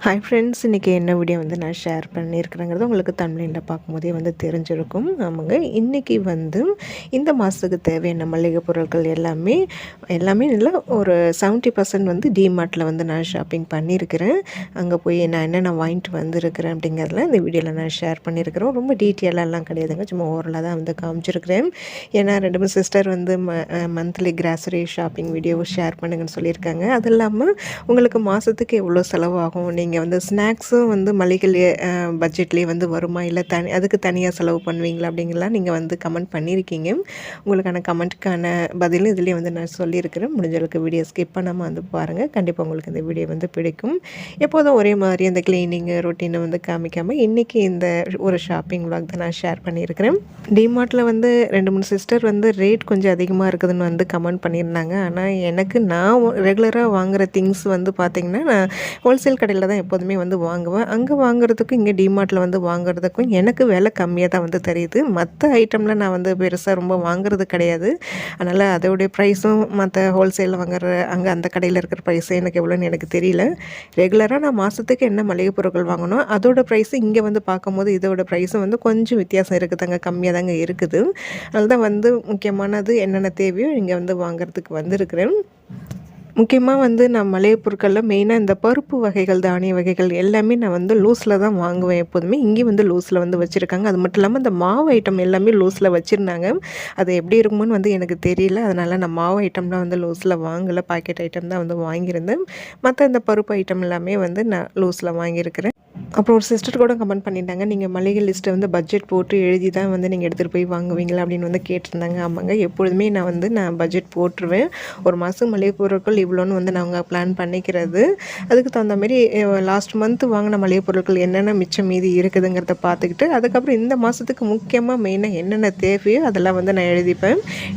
Hi friends, இன்றைக்கி என்ன video வந்து நான் ஷேர் பண்ணியிருக்கிறேங்கிறது உங்களுக்கு தமிழில் பார்க்கும்போதே வந்து தெரிஞ்சிருக்கும். ஆமாங்க, இன்றைக்கி வந்து இந்த மாதத்துக்கு தேவையான மளிகை பொருட்கள் எல்லாமே இல்லை, ஒரு 70% வந்து டிமார்ட்டில் வந்து நான் ஷாப்பிங் பண்ணியிருக்கிறேன். அங்கே போய் நான் என்னென்ன வாங்கிட்டு வந்திருக்கிறேன் அப்படிங்கிறதுல இந்த வீடியோவில் நான் ஷேர் பண்ணியிருக்கிறேன். ரொம்ப டீட்டெயிலெல்லாம் கிடையாதுங்க, சும்மா ஓரலாக தான் வந்து காமிச்சிருக்கிறேன். ஏன்னா 2 சிஸ்டர் வந்து monthly grocery shopping video share பண்ணுங்கன்னு சொல்லியிருக்காங்க. அது இல்லாமல் உங்களுக்கு மாதத்துக்கு எவ்வளோ செலவாகும், நீங்கள் வந்து ஸ்நாக்ஸும் வந்து மளிகை பட்ஜெட்லேயே வந்து வருமா, இல்லை அதுக்கு தனியாக செலவு பண்ணுவீங்களா அப்படிங்கலாம் நீங்கள் வந்து கமெண்ட் பண்ணியிருக்கீங்க. உங்களுக்கான கமெண்ட்டுக்கான பதிலும் இதுலேயே வந்து நான் சொல்லியிருக்கிறேன். முடிஞ்சளவுக்கு வீடியோ ஸ்கிப் பண்ணாமல் வந்து பாருங்கள். கண்டிப்பாக உங்களுக்கு இந்த வீடியோ வந்து பிடிக்கும். எப்போதும் ஒரே மாதிரி அந்த கிளீனிங்கு ரொட்டீனை வந்து காமிக்காமல் இன்றைக்கி இந்த ஒரு ஷாப்பிங் விலாக் தான் நான் ஷேர் பண்ணியிருக்கிறேன். டிமார்ட்டில் வந்து 2-3 சிஸ்டர் வந்து ரேட் கொஞ்சம் அதிகமாக இருக்குதுன்னு வந்து கமெண்ட் பண்ணியிருந்தாங்க. ஆனால் எனக்கு நான் ரெகுலராக வாங்குகிற திங்ஸ் வந்து பார்த்திங்கன்னா, நான் ஹோல்சேல் கடையில் தான் எப்போதுமே வந்து வாங்குவேன். அங்கே வாங்குறதுக்கும் இங்கே டிமார்ட்டில் வந்து வாங்குறதுக்கும் எனக்கு விலை கம்மியாக தான் வந்து தெரியுது. மற்ற ஐட்டமில் நான் வந்து பெருசாக ரொம்ப வாங்குறது கிடையாது. அதனால் அதோடைய ப்ரைஸும் மற்ற ஹோல்சேலில் வாங்குற அந்த கடையில் இருக்கிற ப்ரைஸும் எனக்கு எவ்வளோன்னு எனக்கு தெரியல. ரெகுலராக நான் மாதத்துக்கு என்ன மளிகை பொருட்கள் வாங்கணும் அதோட ப்ரைஸு இங்கே வந்து பார்க்கும்போது இதோட ப்ரைஸும் வந்து கொஞ்சம் வித்தியாசம் இருக்குதுங்க, கம்மியாக தாங்க இருக்குது. அதனால் தான் வந்து முக்கியமானது என்னென்ன தேவையோ இங்கே வந்து வாங்குறதுக்கு வந்திருக்கிறேன். முக்கியமாக வந்து நான் மளிகை பொருட்களில் மெயினாக இந்த பருப்பு வகைகள், தானிய வகைகள் எல்லாமே நான் வந்து லூஸில் தான் வாங்குவேன் எப்போதுமே. இங்கே வந்து லூஸில் வந்து வச்சுருக்காங்க. அது மட்டும் இல்லாமல் இந்த மாவு ஐட்டம் எல்லாமே லூஸில் வச்சுருந்தாங்க. அது எப்படி இருக்குமோன்னு வந்து எனக்கு தெரியல. அதனால் நான் மாவு ஐட்டம்லாம் வந்து லூஸில் வாங்கலை, பாக்கெட் ஐட்டம் தான் வந்து வாங்கியிருந்தேன். மற்ற இந்த பருப்பு ஐட்டம் எல்லாமே வந்து நான் லூஸில் வாங்கியிருக்கிறேன். அப்புறம் ஒரு சிஸ்டர் கூட கமெண்ட் பண்ணிட்டாங்க, நீங்கள் மளிகை லிஸ்ட்டை வந்து பட்ஜெட் போட்டு எழுதி தான் வந்து நீங்கள் எடுத்துகிட்டு போய் வாங்குவீங்களா அப்படின்னு வந்து கேட்டிருந்தாங்க. ஆமாங்க, எப்பொழுதுமே நான் பட்ஜெட் போட்டுருவேன். ஒரு மாதம் மளிகை பொருட்கள் இவ்வளோன்னு வந்து நாங்கள் பிளான் பண்ணிக்கிறது. அதுக்கு தகுந்த மாதிரி லாஸ்ட் மந்த்து வாங்கின மளிகை பொருட்கள் என்னென்ன மிச்சம் மீதி இருக்குதுங்கிறத பார்த்துக்கிட்டு, அதுக்கப்புறம் இந்த மாதத்துக்கு முக்கியமாக மெயினாக என்னென்ன தேவையோ அதெல்லாம் வந்து நான்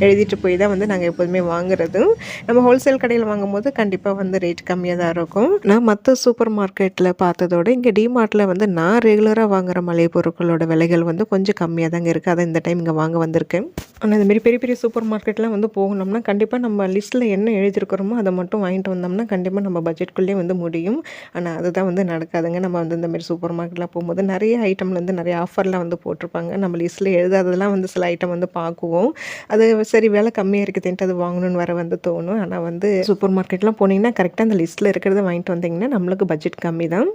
எழுதிட்டு போய் தான் வந்து நாங்கள் எப்போதுமே வாங்குறது. நம்ம ஹோல்சேல் கடையில் வாங்கும்போது கண்டிப்பாக வந்து ரேட் கம்மியாக தான் இருக்கும். நான் மற்ற சூப்பர் மார்க்கெட்டில் பார்த்ததோட இங்கே டிமார்ட்டில் வந்து நான் ரெகுலராக வாங்குகிற மளிகை பொருட்களோட விலைகள் வந்து கொஞ்சம் கம்மியாக தாங்க இருக்குது. அதை இந்த டைம் இங்கே வாங்க வந்திருக்கேன். ஆனால் இந்தமாரி பெரிய பெரிய சூப்பர் மார்க்கெட்லாம் வந்து போகணும்னா கண்டிப்பாக நம்ம லிஸ்ட்டில் என்ன எழுதியிருக்கிறோமோ அதை மட்டும் வாங்கிட்டு வந்தோம்னா கண்டிப்பாக நம்ம பட்ஜெட்குள்ளேயே வந்து முடியும். ஆனால் அதுதான் வந்து நடக்காதுங்க. நம்ம வந்து இந்தமாரி சூப்பர் மார்க்கெட்லாம் போகும்போது நிறைய ஐட்டம்ல வந்து நிறைய ஆஃபர்லாம் வந்து போட்டிருப்பாங்க. நம்ம லிஸ்ட்டில் எழுதாததெல்லாம் வந்து சில ஐட்டம் வந்து பார்க்குவோம். அது சரி விலை கம்மியாக இருக்குதுன்ட்டு அது வாங்கணும்னு வர வந்து தோணும். ஆனால் வந்து சூப்பர் மார்க்கெட்லாம் போனீங்கன்னா கரெக்டாக அந்த லிஸ்ட்டில் இருக்கிறத வாங்கிட்டு வந்தீங்கன்னா நம்மளுக்கு பட்ஜெட் கம்மி தான்.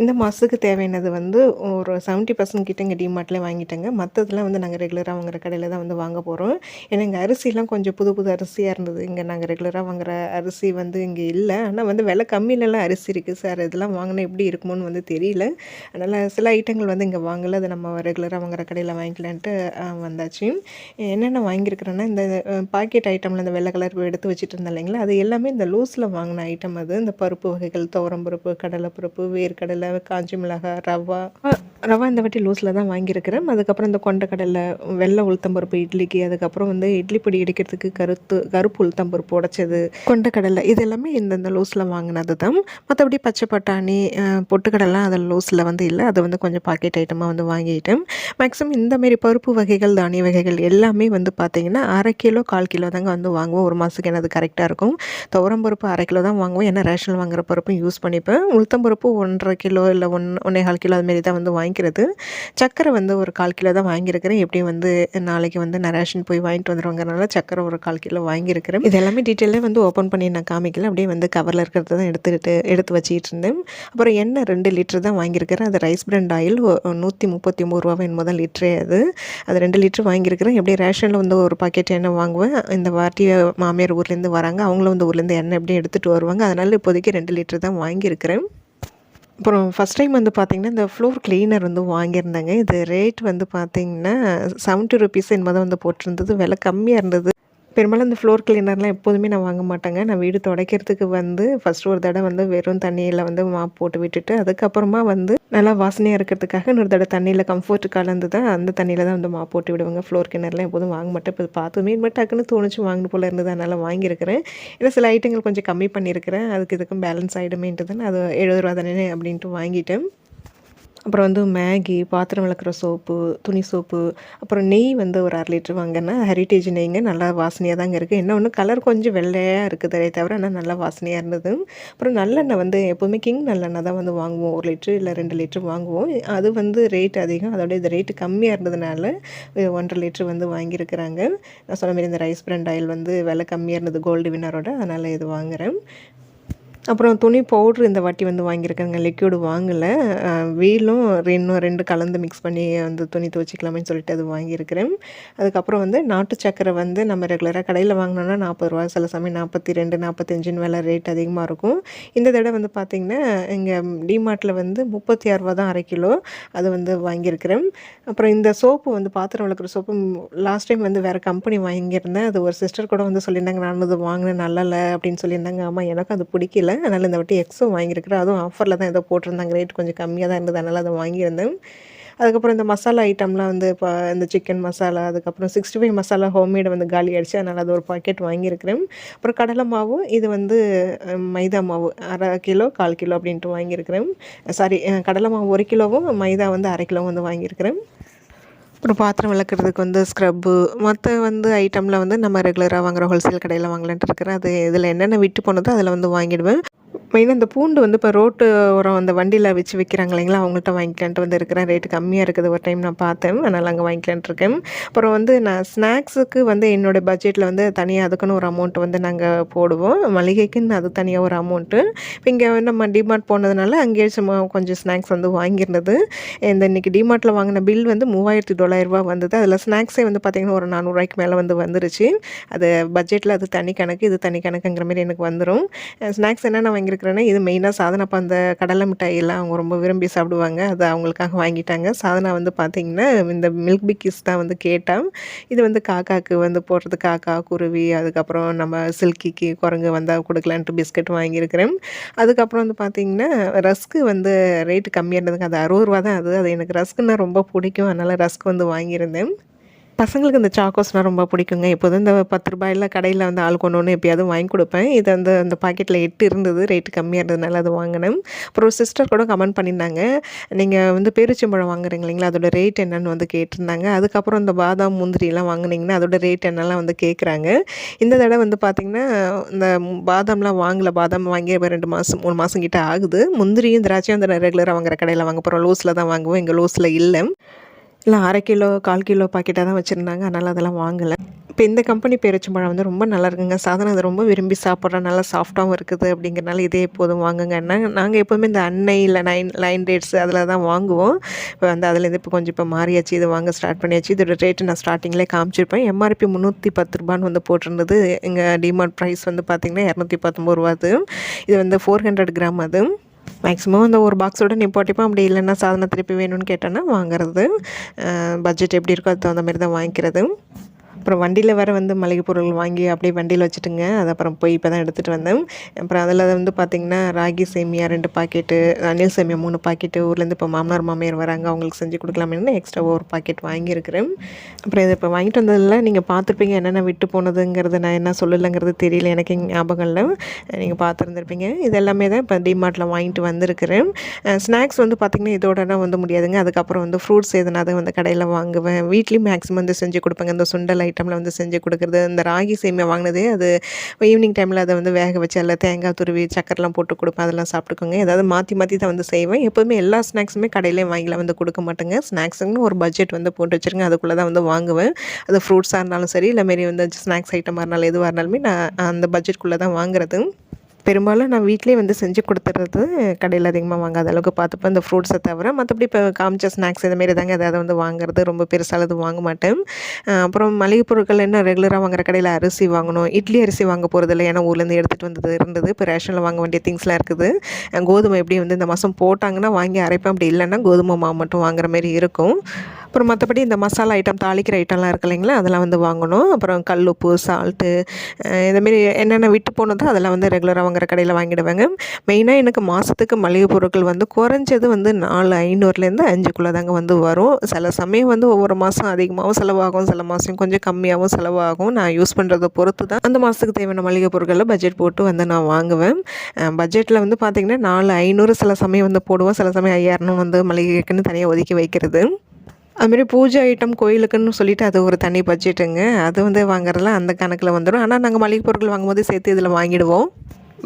இந்த மாதத்துக்கு தேவையானது வந்து ஒரு 70% கிட்ட இங்கே டிமார்ட்லேயே வாங்கிட்டேங்க. மற்றதெல்லாம் வந்து நாங்கள் ரெகுலராக வாங்குகிற கடையில் தான் வந்து வாங்க போகிறோம். ஏன்னா இங்கே அரிசிலாம் கொஞ்சம் புது புது அரிசியாக இருந்தது. இங்கே நாங்கள் ரெகுலராக வாங்குகிற அரிசி வந்து இங்கே இல்லை. ஆனால் வந்து விலை கம்மியிலலாம் அரிசி இருக்குது சார். இதெல்லாம் வாங்கினா எப்படி இருக்குமோன்னு வந்து தெரியல. அதனால் சில ஐட்டங்கள் வந்து இங்கே வாங்கலை, அதை நம்ம ரெகுலராக வாங்குகிற கடையில் வாங்கிக்கலான்ட்டு வந்தாச்சு. என்னென்ன வாங்கியிருக்கிறேன்னா, இந்த பாக்கெட் ஐட்டமில் இந்த வெள்ளை கலர் எடுத்து வச்சுட்டு இருந்தேன் இல்லைங்களா, அது எல்லாமே இந்த லூஸில் வாங்கின ஐட்டம். அது இந்த பருப்பு வகைகள், துவரம்பருப்பு, கடலைப்பருப்பு, வேர்க்கடலை, காஞ்சி மிளகாய், ரவா இந்த வாட்டி லூஸில் தான் வாங்கியிருக்கிறேன். அதுக்கப்புறம் இந்த கொண்டக்கடலை, வெள்ளை உளுத்தம்பருப்பு இட்லிக்கு, அதுக்கப்புறம் வந்து இட்லி பொடி இடிக்கிறதுக்கு கருப்பு உளுத்தம்பருப்பு உடைச்சது, கொண்டக்கடலை, இது எல்லாமே இந்த லூஸில் வாங்கினது தான். மற்றபடி பச்சை பட்டாணி, பொட்டுக்கடலாம் அதில் லூஸில் வந்து இல்லை. அதை வந்து கொஞ்சம் பாக்கெட் ஐட்டமாக வந்து வாங்கிட்டேன். மேக்ஸிமம் இந்தமாரி பருப்பு வகைகள், தானிய வகைகள் எல்லாமே வந்து பார்த்திங்கன்னா 1/2 கிலோ 1/4 கிலோ தாங்க வந்து வாங்குவோம். ஒரு மாதத்துக்கு எனக்கு கரெக்டாக இருக்கும். துவரம்பருப்பு 1/2 கிலோ தான் வாங்குவோம். ஏன்னா ரேஷன் வாங்குகிற பருப்பும் யூஸ் பண்ணிப்பேன். உளுத்தம்பருப்பு 1.5 கிலோ இல்லை 1.25 கிலோ அதுமாரி தான் வந்து வாங்கிக்கிறது. சக்கரை வந்து ஒரு 1/4 கிலோ தான் வாங்கியிருக்கிறேன். எப்படியும் வந்து நாளைக்கு வந்து நான் ரேஷன் போய் வாங்கிட்டு வந்துடுவாங்கிறனால சக்கரை ஒரு 1/4 கிலோ வாங்கியிருக்கிறேன். இது எல்லாமே டீட்டெயிலாக வந்து ஓப்பன் பண்ணி நான் காமிக்கல. அப்படியே வந்து கவரில் இருக்கிறத தான் எடுத்து வச்சுக்கிட்டு இருந்தேன். அப்புறம் எண்ணெய் 2 லிட்டர் தான் வாங்கியிருக்கிறேன். அது ரைஸ் பிராண்ட் ஆயில் 139 ரூபா என்னமோ தான் லிட்டரே. அது 2 லிட்டர் வாங்கியிருக்கிறேன். எப்படியும் ரேஷனில் வந்து ஒரு பாக்கெட் எண்ணெய் வாங்குவேன். இந்த வாட்டி மாமியார் ஊர்லேருந்து வராங்க, அவங்களும் வந்து ஊர்லேருந்து எண்ணெய் எப்படியும் எடுத்துகிட்டு வருவாங்க. அதனால் இப்போதைக்கு 2 லிட்டர் தான் வாங்கியிருக்கிறேன். அப்புறம் ஃபஸ்ட் டைம் வந்து பார்த்திங்கன்னா இந்த ஃப்ளோர் கிளீனர் வந்து வாங்கியிருந்தேங்க. இது ரேட் வந்து பார்த்திங்கன்னா 70 ருபீஸ் என்னமோ தான் வந்து போட்டிருந்தது. விலை கம்மியாக இருந்தது. பெரும்பாலும் இந்த ஃப்ளோர் கிளீனர்லாம் எப்போதுமே நான் வாங்க மாட்டேங்க. நான் வீடு துடைக்கிறதுக்கு வந்து ஃபஸ்ட்டு ஒரு தடவை வந்து வெறும் தண்ணியில் வந்து மாப் போட்டு விட்டுட்டு, அதுக்கப்புறமா வந்து நல்லா வாசனையாக இருக்கிறதுக்காக இன்னொரு தடவை தண்ணியில் கம்ஃபர்ட் கலந்து தான் அந்த தண்ணியில் தான் வந்து மாப் போட்டு விடுவாங்க. ஃப்ளோர் கிளீனர்லாம் எப்போதும் வாங்க மாட்டேன். இப்போ பார்த்ததுமே டக்குன்னு தோணுச்சு வாங்கணும் போல் இருந்தது, அதனால் வாங்கியிருக்கிறேன். ஏன்னா சில ஐட்டங்கள் கொஞ்சம் கம்மி பண்ணியிருக்கிறேன். அதுக்கும் பேலன்ஸ் ஆகிடுமேன்ட்டு தான் அது 70 ரூபா தானே அப்படின்ட்டு வாங்கிட்டேன். அப்புறம் வந்து மேகி, பாத்திரம் விளக்குற சோப்பு, துணி சோப்பு, அப்புறம் நெய் வந்து ஒரு 1/2 லிட்டர் வாங்கினேன். ஹெரிட்டேஜ் நெய்ங்க. நல்லா வாசனையா தாங்க இருக்குது. என்ன ஒன்று கலர் கொஞ்சம் வெள்ளையா இருக்குதே தவிர, ஆனால் நல்லா வாசனையா இருந்தது. அப்புறம் நல்லெண்ணெய் வந்து எப்போவுமே கிங் நல்லெண்ணெய் தான் வந்து வாங்குவோம். 1 லிட்டரு இல்லை 2 லிட்டர் வாங்குவோம். அது வந்து ரேட் அதிகம். அதோட இது ரேட்டு கம்மியாக இருந்ததுனால 1 1/2 லிட்டர் வந்து வாங்கியிருக்கிறாங்க. நான் சொன்ன மாரி இந்த ரைஸ் பிராண்ட் ஆயில் வந்து விலை கம்மியாக இருந்தது கோல்டு வின்னரோட. அதனால் இது வாங்குகிறேன். அப்புறம் துணி பவுட்ரு இந்த வாட்டி வந்து வாங்கியிருக்கேங்க. லிக்விடு வாங்கலை. வீலும் இன்னும் 2 கலந்து மிக்ஸ் பண்ணி வந்து துணி துவைச்சிக்கலாமேன்னு சொல்லிட்டு அது வாங்கியிருக்கிறேன். அதுக்கப்புறம் வந்து நாட்டு சக்கரை வந்து நம்ம ரெகுலராக கடையில் வாங்கினோன்னா ₹40, சில சமயம் 42, 45ன்னு விலை ரேட் அதிகமாக இருக்கும். இந்த தடவை வந்து பார்த்திங்கன்னா இங்கே டிமார்ட்டில் வந்து ₹36 தான் 1/2 கிலோ. அது வந்து வாங்கியிருக்கிறேன். அப்புறம் இந்த சோப்பு வந்து பாத்திரம் விளக்குற சோப்பு லாஸ்ட் டைம் வந்து வேறு கம்பெனி வாங்கியிருந்தேன். அது ஒரு சிஸ்டர் கூட வந்து சொல்லியிருந்தாங்க, நான் அது வாங்கினேன் நல்லால அப்படின்னு சொல்லியிருந்தாங்க. ஆமாம், எனக்கும் அது பிடிக்கல. அதனால் இந்த வாட்டி எக்ஸோ வாங்கியிருக்கிறேன். அதுவும் ஆஃபரில் தான் ஏதோ போட்டிருந்தாங்க. ரேட் கொஞ்சம் கம்மியாக தான் இருந்தது. அதனால் அதை வாங்கியிருந்தேன். அதுக்கப்புறம் இந்த மசாலா ஐட்டம்லாம் வந்து இப்போ இந்த சிக்கன் மசாலா, அதுக்கப்புறம் 65 மசாலா ஹோம்மேடு வந்து காலி ஆகிடுச்சு. அதனால் அது ஒரு பாக்கெட் வாங்கியிருக்கிறேன். அப்புறம் கடலை மாவு, இது வந்து மைதா மாவு 1/2 கிலோ 1/4 கிலோ அப்படின்ட்டு வாங்கியிருக்கிறேன். சாரி, கடலை மாவு 1 கிலோவும் மைதா வந்து 1/2 கிலோவும் வந்து வாங்கியிருக்கிறேன். அப்புறம் பாத்திரம் விளக்குறதுக்கு வந்து ஸ்க்ரப்பு, மற்ற வந்து ஐட்டமில் வந்து நம்ம ரெகுலராக வாங்குகிற ஹோல்சேல் கடையில் வாங்கலான்ட்டு இருக்கிறேன். அது இதில் என்னென்ன விட்டு போனதோ அதில் வந்து வாங்கிடுவேன். மெயினாக இந்த பூண்டு வந்து இப்போ ரோட்டு ஓரம் அந்த வண்டியில் வச்சு விற்கிறாங்க இல்லைங்களா, அவங்கள்ட்ட வாங்கிக்கலான்ட்டு வந்து இருக்கிறேன். ரேட்டு கம்மியாக இருக்குது. ஒரு டைம் நான் பார்த்தேன். அதனால் அங்கே வாங்கிக்கலான்ட்டு இருக்கேன். அப்புறம் வந்து நான் ஸ்நாக்ஸுக்கு வந்து என்னோடய பட்ஜெட்டில் வந்து தனியாக அதுக்குன்னு ஒரு அமௌண்ட் வந்து நாங்கள் போடுவோம். மளிகைக்குன்னு அது தனியாக ஒரு அமௌண்ட்டு. இப்போ இங்கே நம்ம டிமார்ட் போனதுனால அங்கேயே சும்மா கொஞ்சம் ஸ்நாக்ஸ் வந்து வாங்கியிருந்தது. இந்த இன்றைக்கி டிமார்ட்டில் வாங்கின பில் வந்து ₹3900 வந்தது. அதில் ஸ்நாக்ஸே வந்து பார்த்திங்கன்னா ஒரு ₹400 மேலே வந்து வந்துருச்சு. அது பட்ஜெட்டில் அது தனி கணக்கு, இது தனி கணக்குங்கிற மாதிரி எனக்கு வந்துடும். ஸ்நாக்ஸ் என்னென்ன வாங்கியிருக்கிறேன்னா, இது மெயினாக சாதனாப்பா அந்த கடலை மிட்டாயெல்லாம் அவங்க ரொம்ப விரும்பி சாப்பிடுவாங்க. அது அவங்களுக்காக வாங்கிட்டாங்க. சாதனா வந்து பார்த்திங்கன்னா இந்த மில்க் பிக்கிஸ் தான் வந்து கேட்டா. இது வந்து காக்காவுக்கு வந்து போடுறது, காக்கா, குருவி, அதுக்கப்புறம் நம்ம சில்கிக்கு குரங்கு வந்தால் கொடுக்கலான்ட்டு பிஸ்கட் வாங்கியிருக்கிறேன். அதுக்கப்புறம் வந்து பார்த்திங்கன்னா ரஸ்க்கு வந்து ரேட்டு கம்மியாக இருந்ததுங்க. அது ₹60 தான். அது எனக்கு ரஸ்க்குன்னா ரொம்ப பிடிக்கும். அதனால் ரஸ்க் வந்து வாங்கியிருந்தேன். பசங்களுக்கு இந்த சாக்கோஸ்னால் ரொம்ப பிடிக்குங்க. எப்போதும் இந்த ₹10 கடையில் வந்து ஆளுக்கு ஒன்று எப்பயாவது வாங்கி கொடுப்பேன். இது வந்து அந்த பாக்கெட்டில் 8 இருந்தது. ரேட்டு கம்மியாக இருந்ததுனால அது வாங்கினேன். அப்புறம் ஒரு சிஸ்டர் கூட கமெண்ட் பண்ணியிருந்தாங்க, நீங்கள் வந்து பேரிச்சம்பழம் வாங்குறீங்க இல்லைங்களா, அதோட ரேட் என்னன்னு வந்து கேட்டிருந்தாங்க. அதுக்கப்புறம் இந்த பாதாம், முந்திரிலாம் வாங்கினீங்கன்னா அதோட ரேட் என்னெல்லாம் வந்து கேட்குறாங்க. இந்த தடவை வந்து பார்த்திங்கன்னா இந்த பாதாம்லாம் வாங்கலை. பாதாம் வாங்கி 2 மாதம் 3 மாதம் கிட்ட ஆகுது. முந்திரியும் திராட்சையும் வந்து ரெகுலராக வாங்குற கடையில் வாங்க போகிறோம். லூஸில் தான் வாங்குவோம். எங்கள் லூஸில் இல்லை. 1/2 கிலோ 1/4 கிலோ பாக்கெட்டாக தான் வச்சுருந்தாங்க. அதனால் அதெல்லாம் வாங்கலை. இப்போ இந்த கம்பெனி பேரிச்சம்பழம் வந்து ரொம்ப நல்லா இருக்குங்க. சாதனை அதை ரொம்ப விரும்பி சாப்பிட்றேன். நல்லா சாஃப்ட்டாகவும் இருக்குது. அப்படிங்கிறனால இதே எப்போதும் வாங்குங்க. நாங்கள் எப்போதுமே இந்த அன்னை இல்லை லைன் டேட்ஸ் அதில் தான் வாங்குவோம். இப்போ வந்து அதுலேருந்து இப்போ கொஞ்சம் இப்போ மாறியாச்சு. இது வாங்க ஸ்டார்ட் பண்ணியாச்சு. இதோட ரேட்டு நான் ஸ்டார்டிங்லேயே காமிச்சிருப்பேன். எம்ஆர்பி ₹310 வந்து போட்டிருந்தது. எங்கள் டிமார்ட் ப்ரைஸ் வந்து பார்த்திங்கன்னா ₹219 அது. இது வந்து 400 கிராம். அது மேக்ஸிமம் அந்த ஒரு பாக்ஸோட நிப்பாட்டிப்போம். அப்படி இல்லைன்னா சாதனை திருப்பி வேணும்னு கேட்டோன்னா வாங்குறது. பட்ஜெட் எப்படி இருக்கோ அதுக்கு தகுந்த மாதிரி தான் வாங்கிக்கிறது. அப்புறம் வண்டியில் வேறு வந்து மளிகை பொருள் வாங்கி அப்படியே வண்டியில் வச்சுட்டுங்க. அது அப்புறம் போய் இப்போ தான் எடுத்துகிட்டு வந்தேன். அப்புறம் அதில் வந்து பார்த்திங்கன்னா ராகி சேமியா 2 பாக்கெட்டு, அணில் சேமியா 3 பாக்கெட்டு, ஊர்லேருந்து இப்போ மாமனார் மாமியார் வராங்க, அவங்களுக்கு செஞ்சு கொடுக்கலாமேன்னு எக்ஸ்ட்ரா ஒரு பாக்கெட் வாங்கியிருக்கிறேன். அப்புறம் இதை இப்போ வாங்கிட்டு வந்ததில் நீங்கள் பார்த்துருப்பீங்க என்னென்ன விட்டு போனதுங்கிறது. நான் என்ன சொல்லலைங்கிறது தெரியல, எனக்கு ஞாபகம் இல்லை. நீங்கள் பார்த்துருந்துருப்பீங்க. இது எல்லாமே தான் இப்போ டிமார்ட்டில் வாங்கிட்டு வந்திருக்கிறேன். ஸ்நாக்ஸ் வந்து பார்த்திங்கன்னா இதோட தான் வந்து முடியாதுங்க. அதுக்கப்புறம் வந்து ஃப்ரூட்ஸ் எதுனாவது வந்து கடையில் வாங்குவேன். வீட்லேயும் மேக்ஸிமம் வந்து செஞ்சு கொடுப்பேங்க. இந்த சுண்டல் ஐட்டமில் வந்து செஞ்சு கொடுக்குறது. இந்த ராகி சேமியா வாங்கினதே அது ஈவினிங் டைமில் அதை வந்து வேக வச்சு அதில் தேங்காய் துருவி சக்கரெலாம் போட்டு கொடுப்பேன். அதெல்லாம் சாப்பிட்டுக்கோங்க. ஏதாவது மாற்றி மாற்றி தான் வந்து செய்வேன். எப்போதுமே எல்லா ஸ்நாக்ஸுமே கடையிலே வாங்கிலாம் வந்து கொடுக்க மாட்டேங்க. ஸ்நாக்ஸுங்கன்னு ஒரு பட்ஜெட் வந்து போட்டு வச்சுருங்க. அதுக்குள்ளே தான் வந்து வாங்குவேன். அது ஃப்ரூட்ஸாக இருந்தாலும் சரி, இல்லை மாரி வந்து ஸ்நாக்ஸ் ஐட்டமாக இருந்தாலும் எதுவாக இருந்தாலுமே நான் அந்த பட்ஜெட்குள்ளே தான் வாங்குறது. பெரும்பாலும் நான் வீட்டிலேயே வந்து செஞ்சு கொடுத்துறது. கடையில் அதிகமாக வாங்காத அளவுக்கு பார்த்துப்பேன். இந்த ஃப்ரூட்ஸை தவிர மற்றபடி இப்போ காமிச்ச ஸ்நாக்ஸ் இதுமாரி தாங்க எதாவது வந்து வாங்குறது. ரொம்ப பெருசாலது வாங்க மாட்டேன். அப்புறம் மளிகை பொருட்கள் என்ன ரெகுலராக வாங்குற கடையில் அரிசி வாங்கணும். இட்லி அரிசி வாங்க போகிறதில்ல. ஏன்னா ஊர்லேருந்து எடுத்துகிட்டு இருந்தது. இப்போ ரேஷனில் வாங்க வேண்டிய திங்ஸ்லாம் இருக்குது. கோதுமை எப்படி வந்து இந்த மாதம் போட்டாங்கன்னா வாங்கி அரைப்பேன். அப்படி இல்லைன்னா கோதுமை மாவு மட்டும் வாங்குற மாரி இருக்கும். அப்புறம் மற்றபடி இந்த மசாலா ஐட்டம் தாளிக்கிற ஐட்டம்லாம் இருக்கு இல்லைங்களா, அதெல்லாம் வந்து வாங்கணும். அப்புறம் கல் உப்பு, சால்ட்டு இதேமாரி என்னென்ன விட்டு போனதோ அதெல்லாம் வந்து ரெகுலராக வாங்குற கடையில் வாங்கிடுவேங்க. மெயினாக எனக்கு மாதத்துக்கு மளிகை பொருட்கள் வந்து குறைஞ்சது வந்து 4,500லேருந்து 5க்குள்ளே தாங்க வந்து வரும். சில சமயம் வந்து ஒவ்வொரு மாதம் அதிகமாகவும் செலவாகும், சில மாதம் கொஞ்சம் கம்மியாகவும் செலவாகும். நான் யூஸ் பண்ணுறத பொறுத்து தான் அந்த மாதத்துக்கு தேவையான மளிகை பொருட்களில் பட்ஜெட் போட்டு வந்து நான் வாங்குவேன். பட்ஜெட்டில் வந்து பார்த்திங்கன்னா 4,500 சில சமயம் வந்து போடுவோம், சில சமயம் 5,200 வந்து மளிகைக்குன்னு தனியாக ஒதுக்கி வைக்கிறது. அதுமாரி பூஜை ஐட்டம் கோயிலுக்குன்னு சொல்லிட்டு அது ஒரு தனி பட்ஜெட்டுங்க. அது வந்து வாங்குறதுலாம் அந்த கணக்கில் வந்துடும். ஆனால் நாங்கள் மளிகை பொருட்கள் வாங்கும்போது சேர்த்து இதில் வாங்கிடுவோம்.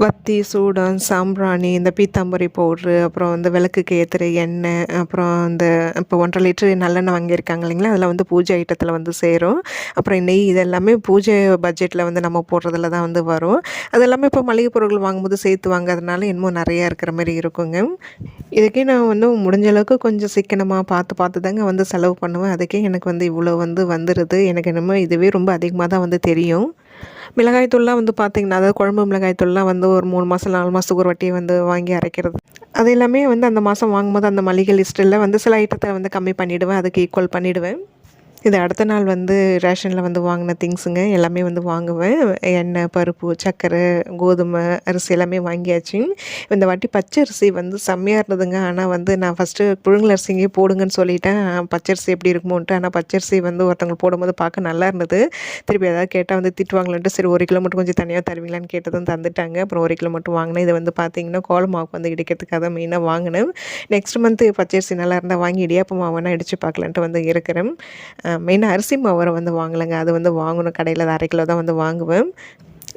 வத்தி, சூடம், சாம்பிராணி, இந்த பீத்தாம்பரி பவுட்ரு, அப்புறம் வந்து விளக்குக்கு ஏற்றுற எண்ணெய், அப்புறம் இந்த இப்போ 1,5 லிட்டரு நல்லெண்ணெய் வாங்கியிருக்காங்க இல்லைங்களா, அதில் வந்து பூஜை ஐட்டத்தில் வந்து சேரும். அப்புறம் நெய், இது எல்லாமே பூஜை பட்ஜெட்டில் வந்து நம்ம போடுறதுல தான் வந்து வரும். அது எல்லாமே இப்போ மளிகை பொருட்கள் வாங்கும்போது சேர்த்து வாங்கிறதுனால இன்னமும் நிறையா இருக்கிற மாதிரி இருக்குங்க. இதுக்கே நான் வந்து முடிஞ்ச அளவுக்கு கொஞ்சம் சிக்கனமாக பார்த்து பார்த்து தாங்க வந்து செலவு பண்ணுவேன். அதுக்கே எனக்கு வந்து இவ்வளோ வந்து வந்துடுது. எனக்கு என்னமோ இதுவே ரொம்ப அதிகமாக தான் வந்து தெரியும். மிளகாய் தூள்லாம் வந்து பார்த்திங்கன்னா, அதாவது குழம்பு மிளகாய் தூள்லாம் வந்து ஒரு 3 மாதம் 4 மாதத்துக்கு ஒரு வாட்டி வந்து வாங்கி அரைக்கிறது. அது எல்லாமே வந்து அந்த மாதம் வாங்கும்போது அந்த மளிகை லிஸ்ட்டில் வந்து சில ஐட்டத்தை வந்து கம்மி பண்ணிவிடுவேன், அதுக்கு ஈக்குவல் பண்ணிவிடுவேன். இது அடுத்த நாள் வந்து ரேஷனில் வந்து வாங்கின திங்ஸுங்க எல்லாமே வந்து வாங்குவேன். எண்ணெய், பருப்பு, சர்க்கரை, கோதுமை, அரிசி எல்லாமே வாங்கியாச்சு. இந்த வாட்டி பச்சரிசி வந்து செம்மையாக இருந்ததுங்க. ஆனால் வந்து நான் ஃபஸ்ட்டு புழுங்கல் அரிசிங்கே போடுங்கன்னு சொல்லிட்டேன், பச்சரிசி எப்படி இருக்குமோன்ட்டு. ஆனால் பச்சரிசி வந்து ஒருத்தவங்களுக்கு போடும்போது பார்க்க நல்லா இருந்தது. திருப்பி ஏதாவது கேட்டால் வந்து திட்டுவாங்களான்ட்டு சரி 1 கிலோ மட்டும் கொஞ்சம் தனியாக தருவீங்களான்னு கேட்டதும் தந்துட்டாங்க. அப்புறம் 1 கிலோ மட்டும் வாங்கினேன். இது வந்து பார்த்திங்கன்னா கோலமாவுக்கு வந்து இடிக்கிறதுக்காக தான் மெயினாக வாங்கினேன். நெக்ஸ்ட் மந்த்து பச்சரிசி நல்லா இருந்தால் வாங்கி இடியாப்ப மாவு வேணால் இடித்து பார்க்கலான்ட்டு வந்து இருக்கிறேன். மெயினாக அரிசி மாவு வந்து வாங்கலைங்க, அது வந்து வாங்கணும். கடையில் 1/2 கிலோ தான் வந்து வாங்குவேன்.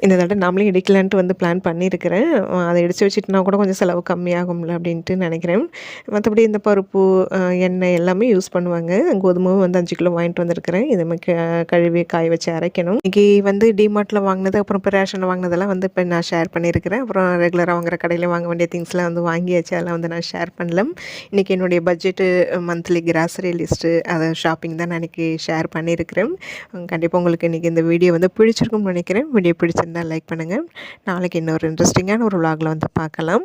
இந்த தடவை நாமளே இடிக்கலான்ட்டு வந்து பிளான் பண்ணியிருக்கிறேன். அதை இடித்து வச்சுட்டுனா கூட கொஞ்சம் செலவு கம்மியாகும்ல அப்படின்ட்டு நினைக்கிறேன். மற்றபடி இந்த பருப்பு, எண்ணெய் எல்லாமே யூஸ் பண்ணுவாங்க. கோதுமையும் வந்து 5 கிலோ வாங்கிட்டு வந்திருக்கிறேன். இதுமாதிரி கழுவி காய வச்சு அரைக்கணும். இன்றைக்கி வந்து டிமார்ட்டில் வாங்கினது, அப்புறம் இப்போ ரேஷனில் வாங்கினதெல்லாம் வந்து இப்போ நான் ஷேர் பண்ணியிருக்கிறேன். அப்புறம் ரெகுலராக வாங்குற கடையில் வாங்க வேண்டிய திங்ஸ்லாம் வந்து வாங்கியாச்சு, அதெல்லாம் வந்து நான் ஷேர் பண்ணல. இன்றைக்கி என்னுடைய பட்ஜெட்டு மந்த்லி கிராசரி லிஸ்ட்டு, அதை ஷாப்பிங் தான் நான் இன்றைக்கி ஷேர் பண்ணியிருக்கிறேன். கண்டிப்பாக உங்களுக்கு இன்றைக்கி இந்த வீடியோ வந்து பிடிச்சிருக்கும்னு நினைக்கிறேன். வீடியோ பிடிச்சிருந்தா லைக் பண்ணுங்கள். நாளைக்கு இன்னொரு இன்ட்ரெஸ்டிங்கான ஒரு vlogல வந்து பார்க்கலாம்.